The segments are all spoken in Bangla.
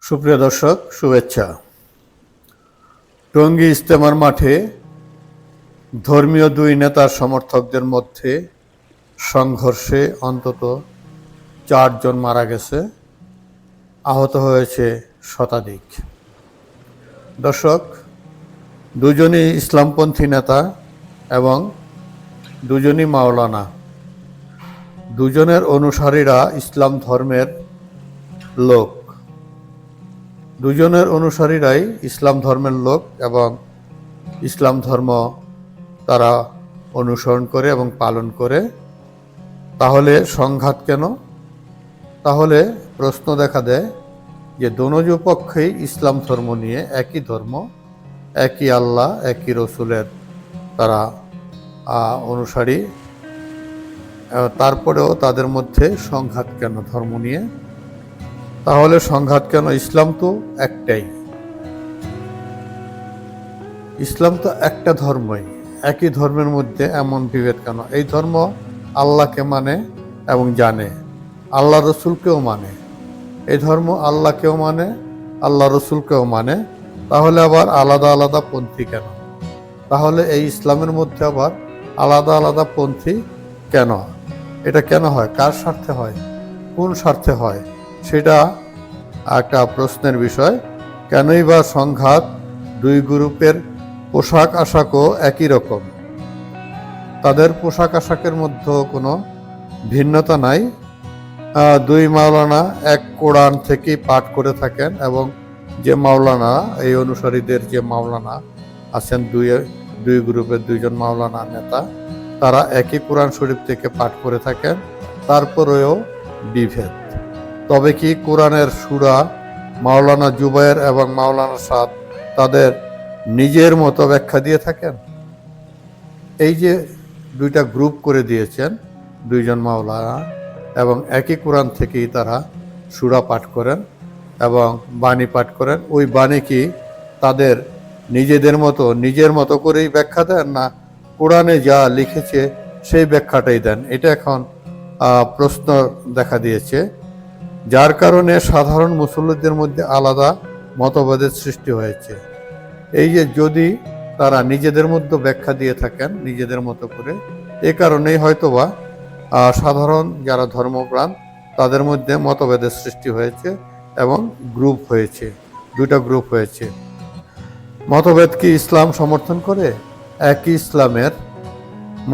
সুপ্রিয় দর্শক, শুভেচ্ছা। টঙ্গী ইজতেমার মাঠে ধর্মীয় দুই নেতার সমর্থকদের মধ্যে সংঘর্ষে অন্তত 4 জন মারা গেছে, আহত হয়েছে শতাধিক। দর্শক, দুজনই ইসলামপন্থী নেতা এবং দুজনই মাওলানা। দুজনের অনুসারীরা ইসলাম ধর্মের লোক। দুজনের অনুসারীরাই ইসলাম ধর্মের লোক এবং ইসলাম ধর্ম তারা অনুসরণ করে এবং পালন করে। তাহলে সংঘাত কেন? তাহলে প্রশ্ন দেখা দেয় যে দোনোজ পক্ষেই ইসলাম ধর্ম নিয়ে, একই ধর্ম, একই আল্লাহ, একই রসুলের তারা অনুসারী, তারপরেও তাদের মধ্যে সংঘাত কেন ধর্ম নিয়ে? তাহলে সংঘাত কেন? ইসলাম তো একটাই, ইসলাম তো একটা ধর্মই। একই ধর্মের মধ্যে এমন বিভেদ কেন? এই ধর্ম আল্লাহকে মানে এবং জানে, আল্লাহ রসুলকেও মানে। এই ধর্ম আল্লাহকেও মানে, আল্লাহ রসুলকেও মানে। তাহলে আবার আলাদা আলাদা পন্থী কেন? তাহলে এই ইসলামের মধ্যে আবার আলাদা আলাদা পন্থী কেন? এটা কেন হয়? কার স্বার্থে হয়? কোন স্বার্থে হয়? সেটা একটা প্রশ্নের বিষয়। কেনই বা সংঘাত? দুই গ্রুপের পোশাক আশাকও একই রকম, তাদের পোশাক আশাকের মধ্যে কোনো ভিন্নতা নাই। দুই মাওলানা এক কোরআন থেকেই পাঠ করে থাকেন এবং যে মাওলানা, এই অনুসারীদের যে মাওলানা আছেন, দুই গ্রুপের দুইজন মাওলানা নেতা, তারা একই কোরআন শরীফ থেকে পাঠ করে থাকেন। তারপরেও বিভেদ। তবে কি কোরআনের সূরা মাওলানা জুবায়ের এবং মাওলানা সাদ তাদের নিজের মতো ব্যাখ্যা দিয়ে থাকেন? এই যে দুইটা গ্রুপ করে দিয়েছেন দুইজন মাওলানা, এবং একই কোরআন থেকেই তারা সূরা পাঠ করেন এবং বাণী পাঠ করেন। ওই বাণী কি তাদের নিজের মতো করেই ব্যাখ্যা দেন, না কোরআনে যা লিখেছে সেই ব্যাখ্যাটাই দেন? এটা এখন প্রশ্ন দেখা দিয়েছে, যার কারণে সাধারণ মুসল্লিদের মধ্যে আলাদা মতভেদের সৃষ্টি হয়েছে। এই যে যদি তারা নিজেদের মধ্যে ব্যাখ্যা দিয়ে থাকেন নিজেদের মতো করে, এ কারণেই হয়তোবা সাধারণ যারা ধর্মপ্রাণ তাদের মধ্যে মতভেদের সৃষ্টি হয়েছে এবং গ্রুপ হয়েছে, দুইটা গ্রুপ হয়েছে। মতভেদ কি ইসলাম সমর্থন করে? একই ইসলামের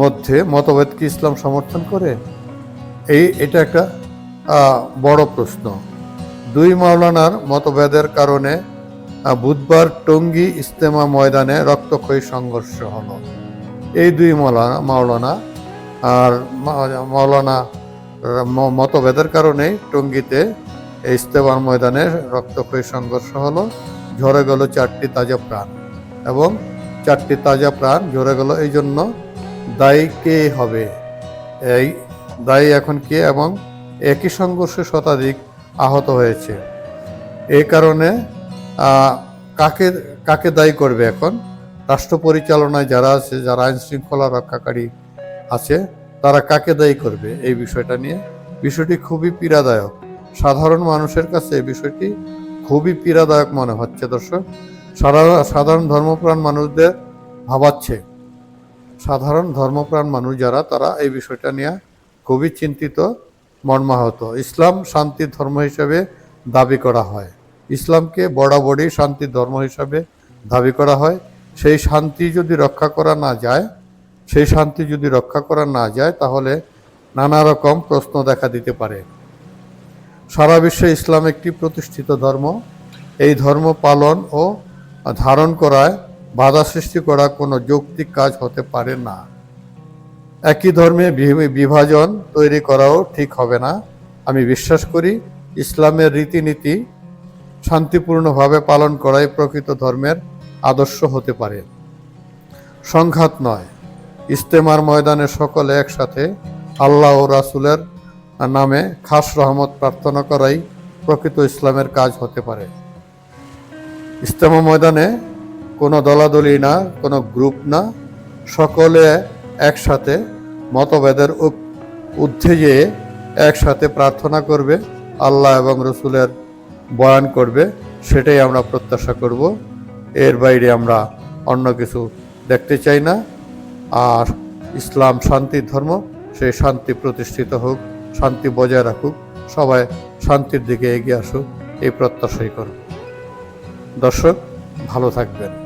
মধ্যে মতভেদ কি ইসলাম সমর্থন করে? এটা একটা বড় প্রশ্ন। দুই মাওলানার মতভেদের কারণে বুধবার টঙ্গী ইজতেমা ময়দানে রক্তক্ষয়ী সংঘর্ষ হলো। এই দুই মাওলানা আর মাওলানা মতভেদের কারণেই টঙ্গীতে ইজতেমার ময়দানে রক্তক্ষয়ী সংঘর্ষ হলো। ঝরে গেল 4টি তাজা প্রাণ, এবং 4টি তাজা প্রাণ ঝরে গেল। এই জন্য দায়ী কে হবে? এই দায়ী এখন কে? এবং একই সংঘর্ষে শতাধিক আহত হয়েছে। এই কারণে কাকে দায়ী করবে এখন? রাষ্ট্র পরিচালনায় যারা আছে, যারা আইন শৃঙ্খলা রক্ষাকারী আছে, তারা কাকে দায়ী করবে এই বিষয়টা নিয়ে? বিষয়টি খুবই পীড়াদায়ক। সাধারণ মানুষের কাছে এই বিষয়টি খুবই পীড়াদায়ক মনে হচ্ছে। দর্শক, সাধারণ ধর্মপ্রাণ মানুষদের ভাবাচ্ছে। সাধারণ ধর্মপ্রাণ মানুষ যারা, তারা এই বিষয়টা নিয়ে খুবই চিন্তিত, মর্মাহত। ইসলাম শান্তির ধর্ম হিসেবে দাবি করা হয়, ইসলামকে বরাবরই শান্তির ধর্ম হিসাবে দাবি করা হয়। সেই শান্তি যদি রক্ষা করা না যায় তাহলে নানা রকম প্রশ্ন দেখা দিতে পারে। সারা বিশ্বে ইসলাম একটি প্রতিষ্ঠিত ধর্ম। এই ধর্ম পালন ও ধারণ করায় বাধা সৃষ্টি করা কোনো যৌক্তিক কাজ হতে পারে না। একই ধর্মে বিভাজন তৈরি করাও ঠিক হবে না। আমি বিশ্বাস করি ইসলামের রীতিনীতি শান্তিপূর্ণভাবে পালন করাই প্রকৃত ধর্মের আদর্শ হতে পারে, সংঘাত নয়। ইজতেমার ময়দানে সকলে একসাথে আল্লাহ ও রাসূলের নামে খাস রহমত প্রার্থনা করাই প্রকৃত ইসলামের কাজ হতে পারে। ইজতেমা ময়দানে কোনো দলাদলি না, কোনো গ্রুপ না, সকলে একসাথে মতভেদের ঊর্ধ্বে যেয়ে একসাথে প্রার্থনা করবে, আল্লাহ এবং রসুলের বয়ান করবে। সেটাই আমরা প্রত্যাশা করব। এর বাইরে আমরা অন্য কিছু দেখতে চাই না। আর ইসলাম শান্তির ধর্ম, সেই শান্তি প্রতিষ্ঠিত হোক, শান্তি বজায় রাখুক, সবাই শান্তির দিকে এগিয়ে আসুক, এই প্রত্যাশাই করব। দর্শক, ভালো থাকবেন।